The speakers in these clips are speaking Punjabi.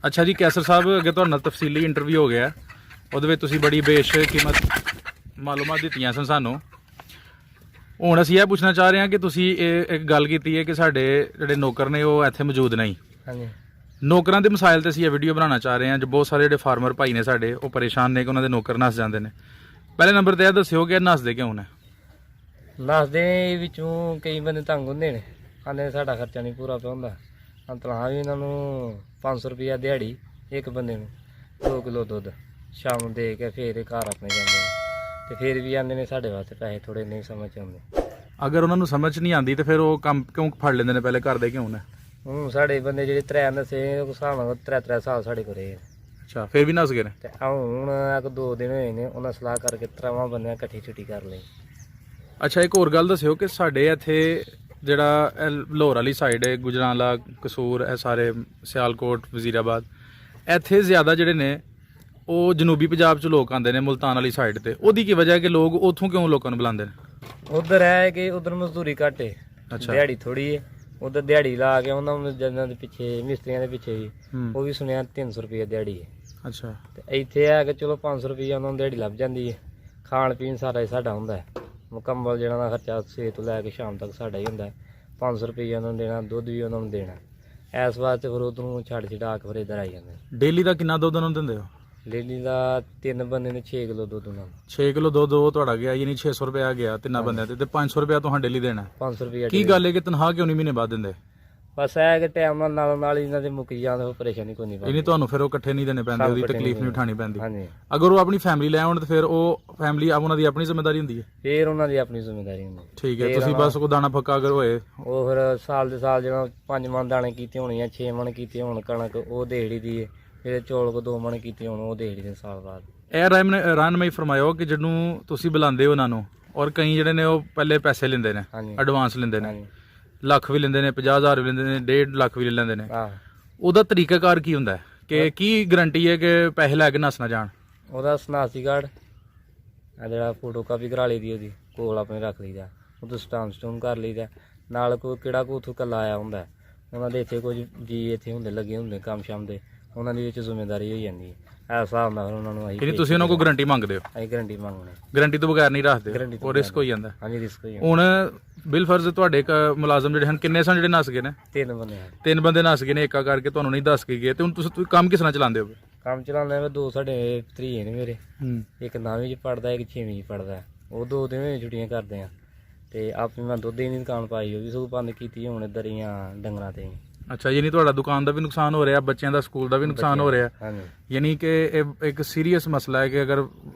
अच्छा जी कैसर साहब अगे तुहाडे नाल तफसीली इंटरव्यू हो गया ਉਹਦੇ ਵਿੱਚ ਤੁਸੀਂ बड़ी बेशकीमत मालूमात ਦਿੱਤੀਆਂ ਸਨ ਸਾਨੂੰ। ਹੁਣ ਅਸੀਂ ਇਹ ਪੁੱਛਣਾ ਚਾਹ ਰਹੇ ਹਾਂ ਕਿ ਤੁਸੀਂ ਇਹ ਇੱਕ ਗੱਲ ਕੀਤੀ ਹੈ ਕਿ ਸਾਡੇ ਜਿਹੜੇ ਨੌਕਰ ਨੇ ਉਹ ਇੱਥੇ ਮੌਜੂਦ ਨਹੀਂ। ਹਾਂਜੀ ਨੌਕਰਾਂ ਦੇ ਮਸਾਇਲ ਤੇ ਅਸੀਂ ਇਹ ਵੀਡੀਓ ਬਣਾਉਣਾ ਚਾਹ ਰਹੇ ਹਾਂ। ਜੋ ਬਹੁਤ ਸਾਰੇ ਜਿਹੜੇ ਫਾਰਮਰ ਭਾਈ ਨੇ ਸਾਡੇ ਉਹ ਪਰੇਸ਼ਾਨ ਨੇ ਕਿ ਉਹਨਾਂ ਦੇ ਨੌਕਰ ਨੱਸ ਜਾਂਦੇ ਨੇ। ਪਹਿਲੇ ਨੰਬਰ ਤੇ ਇਹ ਦੱਸਿਓ ਕਿ ਨੱਸਦੇ ਕਿਉਂ ਨੇ। ਨੱਸਦੇ ਵਿੱਚੋਂ ਕਈ ਬੰਦੇ ਤੰਗ ਹੁੰਦੇ ਨੇ, ਆਂਦੇ ਸਾਡਾ ਖਰਚਾ ਨਹੀਂ ਪੂਰਾ ਪਿਆ ਹੁੰਦਾ। ਤਨਖਾਹ ਵੀ ਇਹਨਾਂ ਨੂੰ 500 ਰੁਪਇਆ ਦਿਹਾੜੀ ਇੱਕ ਬੰਦੇ ਨੂੰ, 2 ਕਿਲੋ ਦੁੱਧ ਸ਼ਾਮ ਨੂੰ ਦੇ ਕੇ ਫਿਰ ਇਹ ਘਰ ਆਪਣੇ ਜਾਂਦੇ ਨੇ, ਤੇ ਫਿਰ ਵੀ ਆਂਦੇ ਨੇ ਸਾਡੇ ਵਾਸਤੇ ਪੈਸੇ ਥੋੜੇ ਨਹੀਂ ਸਮਝ ਆਉਂਦੇ। ਅਗਰ ਉਹਨਾਂ ਨੂੰ ਸਮਝ ਨਹੀਂ ਆਉਂਦੀ ਤੇ ਫਿਰ ਉਹ ਕੰਮ ਕਿਉਂ ਫੜ ਲੈਂਦੇ ਨੇ, ਪਹਿਲੇ ਕਰਦੇ ਕਿਉਂ ਨੇ? ਹੁਣ ਸਾਡੇ ਬੰਦੇ ਜਿਹੜੇ 3 ਨਸੇ ਉਸ ਹਿਸਾਬ ਨਾਲ 3 ਸਾਲ ਸਾਡੇ ਕੋਲ ਰਹੇ। ਅੱਛਾ ਫਿਰ ਵੀ ਨੱਸ ਗਏ ਨੇ। ਤੇ ਹੁਣ 2 ਦਿਨ ਹੋਏ ਨੇ, ਉਹਨਾਂ ਸਲਾਹ ਕਰਕੇ 3 ਬੰਦਿਆਂ ਇਕੱਠੀ ਛੁੱਟੀ ਕਰ ਲਈ। ਅੱਛਾ ਇੱਕ ਹੋਰ ਗੱਲ ਦੱਸਿਓ ਕਿ ਸਾਡੇ ਇੱਥੇ ਜਿਹੜਾ ਲਾਹੌਰ ਵਾਲੀ ਸਾਈਡ ਹੈ, ਗੁਜਰਾਂਵਾਲਾ, ਕਸੂਰ, ਇਹ ਸਾਰੇ ਸਿਆਲਕੋਟ, ਵਜ਼ੀਰਾਬਾਦ, ਇੱਥੇ ਜ਼ਿਆਦਾ ਜਿਹੜੇ ਨੇ ਉਹ ਜਨੂਬੀ ਪੰਜਾਬ 'ਚ ਲੋਕ ਆਉਂਦੇ ਨੇ, ਮੁਲਤਾਨ ਵਾਲੀ ਸਾਈਡ ਤੇ। ਉਹਦੀ ਕੀ ਵਜ੍ਹਾ ਹੈ ਕਿ ਲੋਕ ਉੱਥੋਂ ਕਿਉਂ ਲੋਕਾਂ ਨੂੰ ਬੁਲਾਉਂਦੇ ਨੇ? ਉਧਰ ਹੈ ਕਿ ਉਧਰ ਮਜ਼ਦੂਰੀ ਘੱਟ ਹੈ, ਅੱਛਾ ਦਿਹਾੜੀ ਥੋੜੀ ਹੈ। ਉਧਰ ਦਿਹਾੜੀ ਲਾ ਕੇ ਉਹਨਾਂ ਨੂੰ ਜਨਾਂ ਦੇ ਪਿੱਛੇ, ਮਿਸਤਰੀਆਂ ਦੇ ਪਿੱਛੇ ਵੀ ਉਹ ਵੀ ਸੁਣਿਆ 300 ਰੁਪਏ ਦਿਹਾੜੀ ਹੈ। ਅੱਛਾ ਤੇ ਇੱਥੇ ਆ ਕਿ ਚਲੋ 500 ਰੁਪਏ ਉਹਨਾਂ ਨੂੰ ਦਿਹਾੜੀ ਲੱਭ ਜਾਂਦੀ ਹੈ। ਖਾਣ ਪੀਣ ਸਾਰਾ ਹੀ ਸਾਡਾ ਹੁੰਦਾ ਹੈ, ਮੁਕੰਮਲ ਜਿਹੜਾ ਦਾ ਖਰਚਾ ਸਵੇਰ ਤੋਂ ਲੈ ਕੇ ਸ਼ਾਮ ਤੱਕ ਸਾਡਾ ਹੀ ਹੁੰਦਾ ਹੈ। 500 ਰੁਪਏ ਉਹਨਾਂ ਨੂੰ ਦੇਣਾ, ਦੁੱਧ ਵੀ ਉਹਨਾਂ ਨੂੰ ਦੇਣਾ। ਇਸ ਵਾਸਤੇ ਫਿਰ ਉਧਰੋਂ ਛੱਡ ਛਡਾ ਕੇ ਫਿਰ ਇੱਧਰ ਆਈ ਜਾਂਦੇ। ਡੇਲੀ ਦਾ ਕਿੰਨਾ ਦੁੱਧ ਉਹਨਾਂ ਨੂੰ ਦਿੰਦੇ ਹੋ? ਡੇਲੀ ਦਾ 3 ਬੰਦੇ ਨੇ 6 ਕਿਲੋ ਦੁੱਧ ਉਹਨਾਂ ਨੂੰ। 6 ਕਿਲੋ ਦੁੱਧ ਉਹ ਤੁਹਾਡਾ ਗਿਆ, ਯਾਨੀ 600 ਰੁਪਇਆ ਗਿਆ ਤਿੰਨਾਂ ਬੰਦਿਆਂ ਤੇ 500 ਰੁਪਇਆ ਤੁਹਾਨੂੰ ਡੇਲੀ ਦੇਣਾ। 500 ਰੁਪਏ ਕੀ ਗੱਲ ਹੈ ਕਿ ਤਨਖਾਹ ਕਿਉਂ ਨਹੀਂ ਮਹੀਨੇ ਬਾਅਦ ਦਿੰਦੇ? ਬਸ ਇਹ ਕਿ ਟਾਈਮ ਨਾਲ ਇਹਨਾਂ ਦੇ ਮੁੱਕ ਜਾਂਦੇ, ਪਰੇਸ਼ਾਨੀ ਕੋਈ ਨਹੀਂ ਇਹ ਨਹੀਂ ਤੁਹਾਨੂੰ ਫਿਰ ਉਹ ਇਕੱਠੇ ਨਹੀਂ ਦੇਣੇ ਪੈਂਦੇ, ਉਹਦੀ ਤਕਲੀਫ ਨਹੀਂ ਉਠਾਣੀ ਪੈਂਦੀ। ਹਾਂਜੀ ਅਗਰ ਉਹ ਆਪਣੀ ਫੈਮਿਲੀ ਲੈ ਆਉਣ ਤੇ ਫਿਰ ਉਹ ਫੈਮਿਲੀ ਉਹਨਾਂ ਦੀ ਆਪਣੀ ਜ਼ਿੰਮੇਵਾਰੀ ਹੁੰਦੀ ਹੈ। ਫਿਰ ਉਹਨਾਂ ਦੀ ਆਪਣੀ ਜ਼ਿੰਮੇਵਾਰੀ ਹੁੰਦੀ। ਠੀਕ ਹੈ, ਤੁਸੀਂ ਬਸ ਕੋ ਦਾਣਾ ਫੱਕਾ ਅਗਰ ਹੋਏ ਉਹ ਫਿਰ ਸਾਲ ਦੇ ਸਾਲ ਜਿਹੜਾ 5 ਮਣ ਦਾਣੇ ਕੀਤੇ ਹੋਣੇ ਜਾਂ 6 ਮਣ ਕੀਤੇ ਹੋਣ ਕਣਕ, ਉਹ ਦੇੜੀ ਦੀ ਹੈ। ਫਿਰ ਚੌਲ ਕੋ 2 ਮਣ ਕੀਤੇ ਹੋਣ, ਉਹ ਦੇੜੀ ਦੇ ਸਾਲ ਬਾਅਦ। ਇਹ ਰਾਨਮਈ ਫਰਮਾਇਓ ਕਿ ਜਿਹਨੂੰ ਤੁਸੀਂ ਬੁਲਾਉਂਦੇ ਹੋ ਉਹਨਾਂ ਨੂੰ, ਔਰ ਕਈ ਜਿਹੜੇ ਨੇ ਉਹ ਪਹਿਲੇ ਪੈਸੇ ਲੈਂਦੇ ਨੇ, ਐਡਵਾਂਸ ਲੈਂਦੇ ਨੇ, ਲੱਖ ਵੀ ਲੈਂਦੇ ਨੇ, 50,000 ਵੀ ਲੈਂਦੇ ਨੇ, 1.5 ਲੱਖ ਵੀ ਲੈ ਲੈਂਦੇ ਨੇ। ਉਹਦਾ ਤਰੀਕਾਕਾਰ ਕੀ ਹੁੰਦਾ ਹੈ ਕਿ ਕੀ ਗਰੰਟੀ ਹੈ ਕਿ ਪੈਸੇ ਲੈ ਕੇ ਨੱਸ ਨਾ ਜਾਣ? ਉਹਦਾ ਸਨਾਸੀ ਕਾਰਡ ਆ ਜਿਹੜਾ ਫੋਟੋ ਕਾਪੀ ਕਰਾ ਲਈ ਦੀ ਉਹਦੀ ਕੋਲ ਆਪਣੇ ਰੱਖ ਲਈਦਾ, ਉਹਦਾ ਸਟਾਮ ਕਰ ਲਈਦਾ ਨਾਲ। ਕੋਈ ਕਿਹੜਾ ਕੋ ਉੱਥੋਂ ਕੱਲਾ ਆਇਆ ਹੁੰਦਾ, ਉਹਨਾਂ ਦੇ ਇੱਥੇ ਕੁਝ ਜੀ ਇੱਥੇ ਹੁੰਦੇ ਲੱਗੇ ਹੁੰਦੇ ਕੰਮ ਸ਼ਾਮ ਦੇ, ਉਹਨਾਂ ਦੀ ਵਿੱਚ ਜ਼ਿੰਮੇਵਾਰੀ ਹੋ ਜਾਂਦੀ ਹੈ। ਇਸ ਹਿਸਾਬ ਨਾਲ ਉਹਨਾਂ ਨੂੰ ਅਸੀਂ ਤੁਸੀਂ ਉਹਨਾਂ ਕੋਲ ਗਰੰਟੀ ਮੰਗਦੇ ਹੋ? ਅਸੀਂ ਗਰੰਟੀ ਮੰਗਦੇ, ਗਰੰਟੀ ਤੋਂ ਬਗੈਰ ਨਹੀਂ ਰੱਖਦੇ, ਉਹ ਰਿਸਕ ਹੋ ਜਾਂਦਾ। ਹਾਂਜੀ ਰਿਸਕ ਹੋ ਜਾਂਦਾ। ਹੁਣ ਬਿਲ ਫਰਜ਼ ਤੁਹਾਡੇ ਮੁਲਾਜ਼ਮ ਜਿਹੜੇ ਹਨ ਕਿੰਨੇ ਸਨ ਜਿਹੜੇ ਨੱਸ ਗਏ ਨੇ? 3 ਬੰਦੇ ਹਨ। 3 ਬੰਦੇ ਨੱਸ ਗਏ ਨੇ, ਇੱਕਾ ਕਰਕੇ ਤੁਹਾਨੂੰ ਨਹੀਂ ਦੱਸ ਕੇ ਗਏ। ਤੇ ਹੁਣ ਤੁਸੀਂ ਕੰਮ ਕਿਸ ਤਰ੍ਹਾਂ ਚਲਾਉਂਦੇ ਹੋ? ਕੰਮ ਚਲਾਉਂਦੇ ਆ 2 ਸਾਡੇ ਭਤੀਜੇ ਨੇ ਮੇਰੇ, ਇੱਕ 9ਵੀਂ ਚ ਪੜਦਾ, ਇੱਕ 6ਵੀਂ ਚ ਪੜਦਾ। ਉਹ 2 ਦਿਨ ਹੋਏ ਛੁੱਟੀਆਂ ਕਰਦੇ ਆ, ਤੇ ਆਪੇ ਮੈਂ ਦੁੱਧ ਦੀ ਦੁਕਾਨ ਪਾਈ, ਉਹ ਵੀ ਸਗੋਂ ਬੰਦ ਕੀਤੀ ਹੁਣ ਇੱਧਰ ਹੀ ਡੰਗਰਾਂ ਤੇ। ਅੱਛਾ, ਯਾਨੀ ਤੁਹਾਡਾ ਦੁਕਾਨ ਦਾ ਵੀ ਨੁਕਸਾਨ ਹੋ ਰਿਹਾ, ਬੱਚਿਆਂ ਦਾ ਸਕੂਲ ਦਾ ਵੀ ਨੁਕਸਾਨ ਹੋ ਰਿਹਾ। ਹਾਂਜੀ ਯਾਨੀ ਕਿ ਇਹ ਇੱਕ ਸੀਰੀਅਸ ਮਸਲਾ ਹੈ ਕਿ ਅਗਰ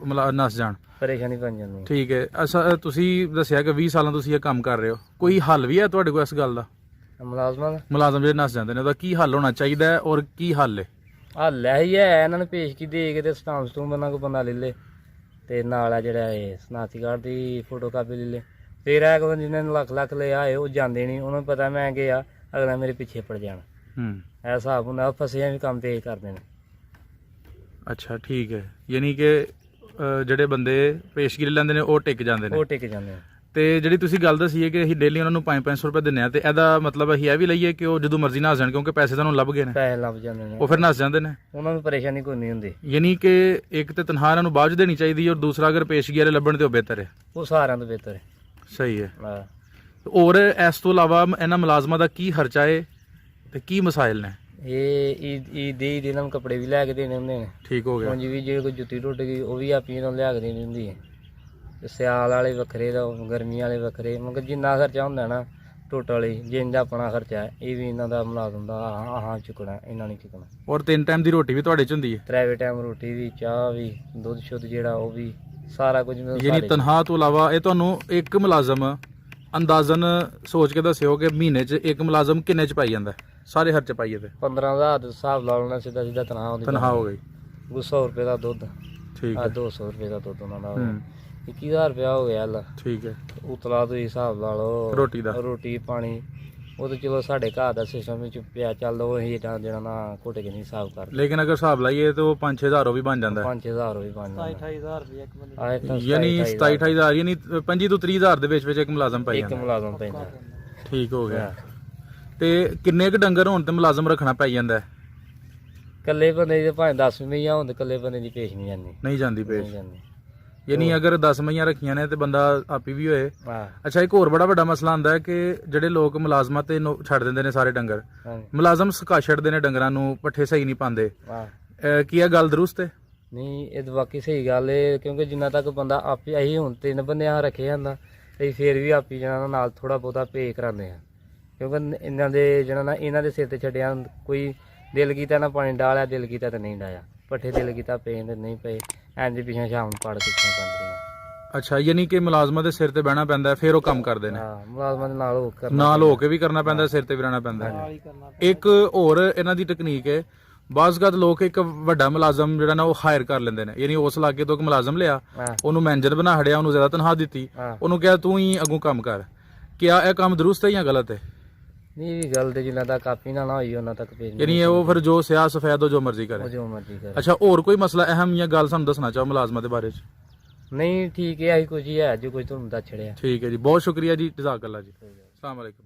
ਨੱਸ ਜਾਣ ਪਰੇਸ਼ਾਨੀ ਬਣ ਜਾਂਦੀ। ਠੀਕ ਹੈ। ਅੱਛਾ ਤੁਸੀਂ ਦੱਸਿਆ ਕਿ 20 ਸਾਲਾਂ ਤੁਸੀਂ ਇਹ ਕੰਮ ਕਰ ਰਹੇ ਹੋ, ਕੋਈ ਹੱਲ ਵੀ ਹੈ ਤੁਹਾਡੇ ਕੋਲ ਇਸ ਗੱਲ ਦਾ? ਮੁਲਾਜ਼ਮ ਜਿਹੜੇ ਨੱਸ ਜਾਂਦੇ ਨੇ ਉਹਦਾ ਕੀ ਹੱਲ ਹੋਣਾ ਚਾਹੀਦਾ ਹੈ, ਔਰ ਕੀ ਹੱਲ ਹੈ? ਹੱਲ ਇਹੀ ਹੈ, ਇਹਨਾਂ ਨੂੰ ਪੇਸ਼ਗੀ ਦੇ ਕੇ ਤੇ ਸਟਾਮ ਸਟੂਮ ਬੰਦਾ ਕੋਈ ਬੰਦਾ ਲੈ ਲੇ, ਤੇ ਨਾਲ ਆ ਜਿਹੜਾ ਇਹ ਸਨਾਤੀ ਕਾਰਡ ਦੀ ਫੋਟੋ ਕਾਪੀ ਲੈ ਲੇ। ਫਿਰ ਇਹ ਕੋਈ ਜਿਹਨਾਂ ਨੇ ਲੱਖ ਲਿਆ ਆਏ ਉਹ ਜਾਂਦੇ ਨਹੀਂ, ਉਹਨਾਂ ਨੂੰ ਪਤਾ ਮੈਂ ਗਿਆ ਅਗਲਾ ਮੇਰੇ ਪਿੱਛੇ ਪੜ ਜਾਣਾ। ਇਹ ਹਿਸਾਬ ਹੁੰਦਾ, ਫਸਿਆ ਵੀ ਕੰਮ ਤੇਜ਼ ਕਰਦੇ ਨੇ। ਅੱਛਾ ਠੀਕ ਹੈ, ਯਾਨੀ ਕਿ ਜਿਹੜੇ ਬੰਦੇ ਪੇਸ਼ਗੀ ਲੈ ਲੈਂਦੇ ਨੇ ਉਹ ਟਿਕ ਜਾਂਦੇ ਨੇ। ਉਹ ਟਿਕ ਜਾਂਦੇ ਨੇ। ਤੇ ਜਿਹੜੀ ਤੁਸੀਂ ਗੱਲ ਦੱਸੀ ਹੈ ਕਿ ਅਸੀਂ ਡੇਲੀ ਉਹਨਾਂ ਨੂੰ 500 ਰੁਪਏ ਦਿੰਦੇ ਆ, ਤੇ ਇਹਦਾ ਮਤਲਬ ਅਸੀਂ ਇਹ ਵੀ ਲਈਏ ਕਿ ਉਹ ਜਦੋਂ ਮਰਜ਼ੀ ਨੱਸ ਜਾਣ, ਕਿਉਂਕਿ ਪੈਸੇ ਤੁਹਾਨੂੰ ਲੱਭ ਗਏ ਨੇ, ਪੈਸੇ ਲੱਭ ਜਾਂਦੇ ਨੇ, ਉਹ ਫਿਰ ਨੱਸ ਜਾਂਦੇ ਨੇ, ਉਹਨਾਂ ਨੂੰ ਪਰੇਸ਼ਾਨੀ ਕੋਈ ਨਹੀਂ ਹੁੰਦੀ। ਯਾਨੀ ਕਿ ਇੱਕ ਤੇ ਤਨਖਾਹ ਇਹਨਾਂ ਨੂੰ ਬਾਅਦ ਦੇਣੀ ਚਾਹੀਦੀ ਹੈ, ਔਰ ਦੂਸਰਾ ਅਗਰ ਪੇਸ਼ਗੀ ਵਾਲੇ ਲੱਭਣ ਤੇ ਉਹ ਬਿਹਤਰ ਹੈ। ਉਹ ਸਾਰਿਆਂ ਤੋਂ ਬਿਹਤਰ ਹੈ। ਸਹੀ ਹੈ। ਔਰ ਇਸ ਤੋਂ ਇਲਾਵਾ ਇਹਨਾਂ ਮੁਲਾਜ਼ਮਾਂ ਦਾ ਕੀ ਖਰਚਾ ਹੈ ਤੇ ਕੀ ਮਸਾਇਲ ਨੇ? ਇਹ ਈਦ ਇਹਨਾਂ ਨੂੰ ਕੱਪੜੇ ਵੀ ਲੈ ਕੇ ਦੇਣੇ ਹੁੰਦੇ ਨੇ। ਠੀਕ ਹੋ ਗਿਆ। ਉਂਝ ਵੀ ਜੇ ਕੋਈ ਜੁੱਤੀ ਟੁੱਟ ਗਈ ਉਹ ਵੀ ਆਪੀ ਇਹਨਾਂ ਨੂੰ ਲਿਆ ਕੇ ਦੇਣੀ ਹੁੰਦੀ ਹੈ। ਤੇ ਸਿਆਲ ਵਾਲੇ ਵੱਖਰੇ ਦਾ, ਗਰਮੀ ਵਾਲੇ ਵੱਖਰੇ, ਮਤਲਬ ਜਿੰਨਾ ਖਰਚਾ ਹੁੰਦਾ ਨਾ ਟੋਟਲ ਵਾਲੀ, ਜਿੰਨਾ ਆਪਣਾ ਖਰਚਾ ਹੈ ਇਹ ਵੀ ਇਹਨਾਂ ਦਾ ਮੁਲਾਜ਼ਮ ਦਾ ਆਹ ਚੁੱਕਣਾ, ਇਹਨਾਂ ਨੇ ਚੁੱਕਣਾ। ਔਰ 3 ਟਾਈਮ ਦੀ ਰੋਟੀ ਵੀ ਤੁਹਾਡੇ ਚ ਹੁੰਦੀ ਹੈ? 3 ਟਾਈਮ ਰੋਟੀ ਵੀ, ਚਾਹ ਵੀ, ਦੁੱਧ ਸ਼ੁੱਧ ਜਿਹੜਾ ਉਹ ਵੀ, ਸਾਰਾ ਕੁਝ। ਯਾਨੀ ਤਨਖਾਹ ਤੋਂ ਇਲਾਵਾ ਇਹ ਤੁਹਾਨੂੰ ਇੱਕ ਮੁਲਾਜ਼ਮ ਅੰਦਾਜ਼ਨ ਸੋਚ ਕੇ ਦੱਸਿਓ ਕਿ ਮਹੀਨੇ 'ਚ ਇੱਕ ਮੁਲਾਜ਼ਮ ਕਿੰਨੇ 'ਚ ਪਾਈ ਜਾਂਦਾ ਸਾਰੇ ਖਰਚੇ ਪਾਈਏ ਤੇ? 15,000 ਦੇ ਹਿਸਾਬ ਲਾ ਲੈਣਾ, ਸਿੱਧਾ ਤਨਖਾਹ ਹੋ ਗਈ। 200 ਰੁਪਏ ਦਾ ਦੁੱਧ, ਠੀਕ ਹੈ, 200 ਰੁਪਏ ਦਾ ਦੁੱਧ ਉਹਨਾਂ ਦਾ 21,000 ਰੁਪਇਆ ਹੋ ਗਿਆ। ਠੀਕ ਹੈ। ਉਤਲਾ ਤੁਸੀਂ ਹਿਸਾਬ ਲਾ ਲਓ ਰੋਟੀ ਦਾ, ਰੋਟੀ ਪਾਣੀ, ਉਹ ਤਾਂ ਚਲੋ ਸਾਡੇ ਘਰ ਦਾ ਸਿਸਟਮ ਵਿੱਚ ਪਿਆ ਚੱਲਦਾ, ਉਹ ਅਸੀਂ ਜਿਹੜਾ ਨਾ ਘੁੱਟ ਕੇ ਨਹੀਂ ਹਿਸਾਬ ਕਰਦੇ। ਲੇਕਿਨ ਅਗਰ ਹਿਸਾਬ ਲਾਈਏ ਤਾਂ ਉਹ 5-6,000 ਵੀ ਬਣ ਜਾਂਦਾ। 5-6,000 ਵੀ ਬਣ ਜਾਂਦਾ। 27-28,000 ਰੁਪਏ ਇੱਕ ਬੰਦੇ, ਯਾਨੀ 27-28,000, ਯਾਨੀ 25 ਤੋਂ 30,000 ਦੇ ਵਿੱਚ ਇੱਕ ਮੁਲਾਜ਼ਮ ਪਾਈ ਜਾਂਦਾ। ਇੱਕ ਮੁਲਾਜ਼ਮ ਪੈਂਦਾ। ਠੀਕ ਹੋ ਗਿਆ। ਤੇ ਕਿੰਨੇ ਕੁ ਡੰਗਰ ਹੋਣ ਤੇ ਮੁਲਾਜ਼ਮ ਰੱਖਣਾ ਪੈ ਜਾਂਦਾ? ਇਕੱਲੇ ਬੰਦੇ ਦੀ ਭਾਵੇਂ 10 ਮਈਆਂ ਹੋਣ ਤੇ ਇਕੱਲੇ ਬੰਦੇ ਦੀ ਪੇਸ਼ ਨਹੀਂ ਜਾਂਦੀ ਨਹੀਂ ਜਾਂਦੀ ਨਹੀਂ ਪੇਸ਼। ਜਾਂਦੀ। ਯਾਨੀ ਅਗਰ 10 ਮਈਆਂ ਰੱਖੀਆਂ ਨੇ ਤੇ ਬੰਦਾ ਆਪੀ ਵੀ ਹੋਏ। ਹਾਂ ਅੱਛਾ, ਇੱਕ ਹੋਰ ਬੜਾ ਵੱਡਾ ਮਸਲਾ ਹੁੰਦਾ ਹੈ ਕਿ ਜਿਹੜੇ ਲੋਕ ਮੁਲਾਜ਼ਮਾਂ ਤੇ ਛੱਡ ਦਿੰਦੇ ਨੇ ਸਾਰੇ ਡੰਗਰ, ਹਾਂਜੀ ਮੁਲਾਜ਼ਮ ਸੁਕਾ ਛੱਡਦੇ ਨੇ ਡੰਗਰਾਂ ਨੂੰ, ਪੱਠੇ ਸਹੀ ਨਹੀਂ ਪਾਉਂਦੇ। ਹਾਂ ਕੀ ਇਹ ਗੱਲ ਦਰੁਸਤ ਹੈ? ਨਹੀਂ ਇਹ ਤਾਂ ਬਾਕੀ ਸਹੀ ਗੱਲ ਏ, ਕਿਉਂਕਿ ਜਿੰਨਾ ਤੱਕ ਬੰਦਾ ਆਪੇ ਅਸੀਂ ਹੁਣ 3 ਬੰਦਿਆਂ ਰੱਖੇ ਜਾਂਦਾ ਤੇ ਫੇਰ ਵੀ ਆਪੀ ਜਿਹਨਾਂ ਨਾਲ ਥੋੜਾ ਬਹੁਤਾ ਪੇ ਕਰਾਉਂਦੇ ਆ, ਕਿਉਂਕਿ ਇਹਨਾਂ ਦੇ ਜਿਹਨਾਂ ਨਾਲ ਇਹਨਾਂ ਦੇ ਸਿਰ ਤੇ ਛੱਡਿਆ, ਕੋਈ ਦਿਲ ਕੀਤਾ ਨਾ ਪਾਣੀ ਡਾਲਿਆ, ਦਿਲ ਕੀਤਾ ਤਾਂ ਨਹੀਂ ਡਾਇਆ, ਪੱਠੇ ਦਿਲ ਕੀਤਾ ਪਏ ਤੇ ਨਹੀਂ ਪਏ, ਇੰਜ ਪਿਛਾਂ ਸ਼ਾਮ ਨੂੰ ਪੜ ਕਿੱਥੋਂ ਪੈਂਦੀਆਂ। ਅੱਛਾ, ਯਾਨੀ ਕਿ ਮੁਲਾਜ਼ਮਾਂ ਦੇ ਸਿਰ ਤੇ ਬਹਿਣਾ ਪੈਂਦਾ ਹੈ, ਫਿਰ ਉਹ ਕੰਮ ਕਰਦੇ ਨੇ। ਹਾਂ ਮੁਲਾਜ਼ਮਾਂ ਦੇ ਨਾਲ ਹੋ ਕਰਨਾ ਨਾਲ ਹੋ ਕੇ ਵੀ ਕਰਨਾ ਪੈਂਦਾ, ਸਿਰ ਤੇ ਵੀ ਰਹਿਣਾ ਪੈਂਦਾ। ਨਾਲ ਹੀ ਕਰਨਾ ਇੱਕ ਹੋਰ ਇਹਨਾਂ ਦੀ ਟੈਕਨੀਕ ਹੈ, ਬਾਜ਼ਗਤ ਲੋਕ ਇੱਕ ਵੱਡਾ ਮੁਲਾਜ਼ਮ ਜਿਹੜਾ ਨਾ ਉਹ ਹਾਇਰ ਕਰ ਲੈਂਦੇ ਨੇ, ਯਾਨੀ ਉਸ ਲਾਗੇ ਤੋਂ ਇੱਕ ਮੁਲਾਜ਼ਮ ਲਿਆ, ਹਾਂ ਉਹਨੂੰ ਮੈਨੇਜਰ ਬਣਾ ਹੜਿਆ, ਉਹਨੂੰ ਜ਼ਿਆਦਾ ਤਨਖਾਹ ਦਿੱਤੀ, ਹਾਂ ਉਹਨੂੰ ਕਿਹਾ ਤੂੰ ਹੀ ਅੱਗੋਂ ਕੰਮ ਕਰ। ਕਿਆ ਇਹ ਕੰਮ ਦਰੁਸਤ ਹੈ ਜਾਂ ਗਲਤ ਹੈ? ਨਹੀਂ ਵੀ ਗੱਲ ਤੇ ਜਿੰਨਾ ਤੱਕ ਕਾਪੀ ਨਾ ਹੋਈ ਉਹਨਾਂ ਤੱਕ ਪੇਜ ਨਹੀਂ, ਯਾਨੀ ਉਹ ਫਿਰ ਜੋ ਸਿਆਹ ਸਫੈਦ ਉਹ ਜੋ ਮਰਜ਼ੀ ਉਹ ਕਰੇ। ਜੋ ਮਰਜ਼ੀ ਕਰੇ। ਅੱਛਾ, ਹੋਰ ਕੋਈ ਮਸਲਾ ਅਹਿਮ ਜਾਂ ਗੱਲ ਸਾਨੂੰ ਦੱਸਣਾ ਚਾਹੋ ਮੁਲਾਜ਼ਮਾਂ ਦੇ ਬਾਰੇ ਚ? ਨਹੀਂ ਠੀਕ ਹੈ, ਆਹੀ ਕੁਝ ਹੀ ਹੈ ਜੋ ਕੋਈ ਤੁਹਾਨੂੰ ਦੱਸ ਛੜਿਆ। ਠੀਕ ਹੈ ਜੀ, ਬਹੁਤ ਸ਼ੁਕਰੀਆ ਜੀ, ਜਜ਼ਾਕ ਅੱਲਾ ਜੀ, ਅਸਲਾਮ ਵਾਲੇਕੁਮ।